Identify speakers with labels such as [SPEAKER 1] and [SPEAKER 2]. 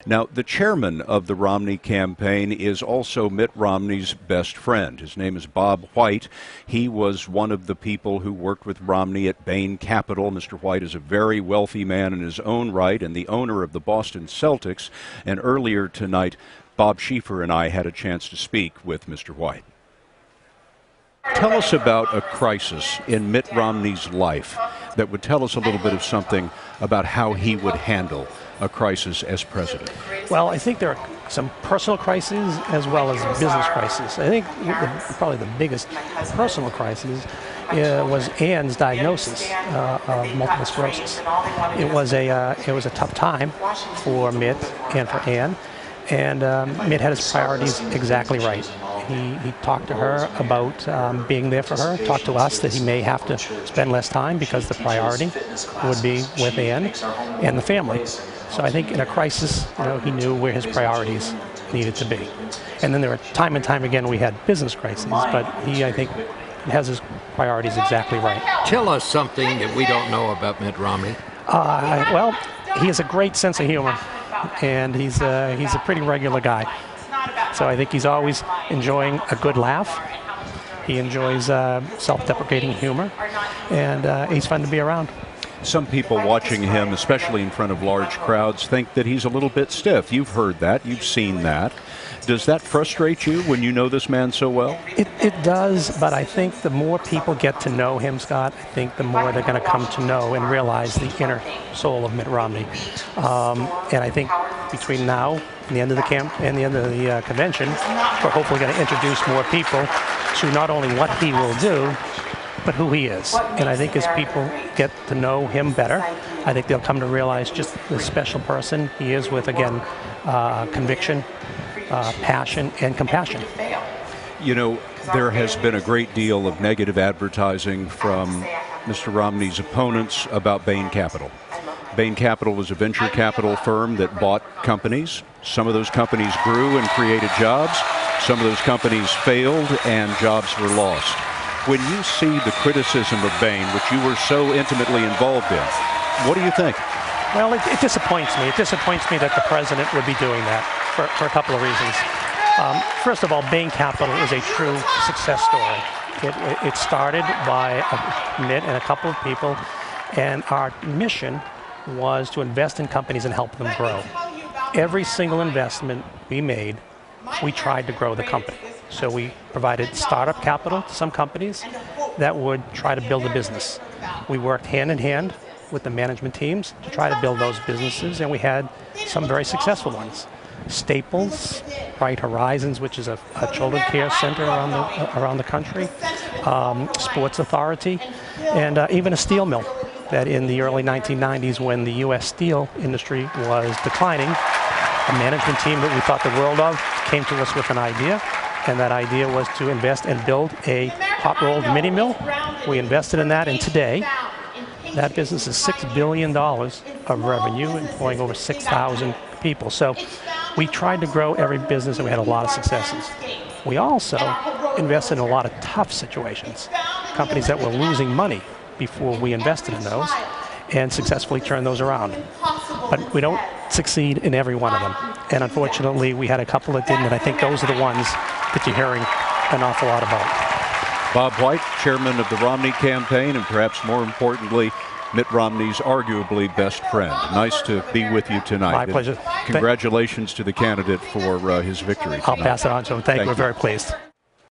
[SPEAKER 1] Now, the chairman of the Romney campaign is also Mitt Romney's best friend. His name is Bob White. He was one of the people who worked with Romney at Bain Capital. Mr. White is a very wealthy man in his own right and the owner of the Boston Celtics. And earlier tonight, Bob Schieffer and I had a chance to speak with Mr. White. Tell us about a crisis in Mitt Romney's life that would tell us a little bit of something about how he would handle a crisis as president.
[SPEAKER 2] Well, I think there are some personal crises as well as business crises. I think probably the biggest personal crisis was Ann's diagnosis of multiple sclerosis. It was a tough time for Mitt and for Ann, and Mitt had his priorities exactly right. He talked to her about being there for her, talked to us that he may have to spend less time because the priority would be with Ann and the family. So I think in a crisis, he knew where his priorities needed to be. And then there were time and time again we had business crises, but he, I think, has his priorities exactly right.
[SPEAKER 3] Tell us something that we don't know about Mitt Romney.
[SPEAKER 2] Well, he has a great sense of humor, and he's a pretty regular guy. So I think he's always enjoying a good laugh. He enjoys self-deprecating humor, and he's fun to be around.
[SPEAKER 1] Some people watching him, especially in front of large crowds, think that he's a little bit stiff. You've heard that. You've seen that. Does that frustrate you when you know this man so well?
[SPEAKER 2] It does, but I think the more people get to know him, Scott, I think the more they're going to come to know and realize the inner soul of Mitt Romney. And I think between now and the end of the convention, we're hopefully going to introduce more people to not only what he will do, but who he is. And I think as people get to know him better, I think they'll come to realize just the special person he is with, again, conviction, passion, and compassion.
[SPEAKER 1] You know, there has been a great deal of negative advertising from Mr. Romney's opponents about Bain Capital. Bain Capital was a venture capital firm that bought companies. Some of those companies grew and created jobs. Some of those companies failed and jobs were lost. When you see the criticism of Bain, which you were so intimately involved in, what do you think?
[SPEAKER 2] Well, it disappoints me. It disappoints me that the president would be doing that for a couple of reasons. First of all, Bain Capital is a true success story. It started by Mitt and a couple of people, and our mission was to invest in companies and help them grow. Every single investment we made, we tried to grow the company. So we provided startup capital to some companies that would try to build a business. We worked hand in hand with the management teams to try to build those businesses, and we had some very successful ones. Staples, Bright Horizons, which is a children care center around the country, Sports Authority, and even a steel mill that in the early 1990s, when the U.S. steel industry was declining, a management team that we thought the world of came to us with an idea. And that idea was to invest and build a hot-rolled mini mill. We invested in that, and today, that business is $6 billion of revenue, employing over 6,000 people. So we tried to grow every business, and we had a lot of successes. We also invested in a lot of tough situations, companies that were losing money before we invested in those, and successfully turned those around. But we don't succeed in every one of them. And unfortunately, we had a couple that didn't, and I think those are the ones that you're hearing an awful lot about.
[SPEAKER 1] Bob White, chairman of the Romney campaign, and perhaps more importantly, Mitt Romney's arguably best friend. Nice to be with you tonight.
[SPEAKER 2] My pleasure.
[SPEAKER 1] Congratulations to the candidate for his victory tonight.
[SPEAKER 2] I'll pass it on to him. Thank you. We're very pleased.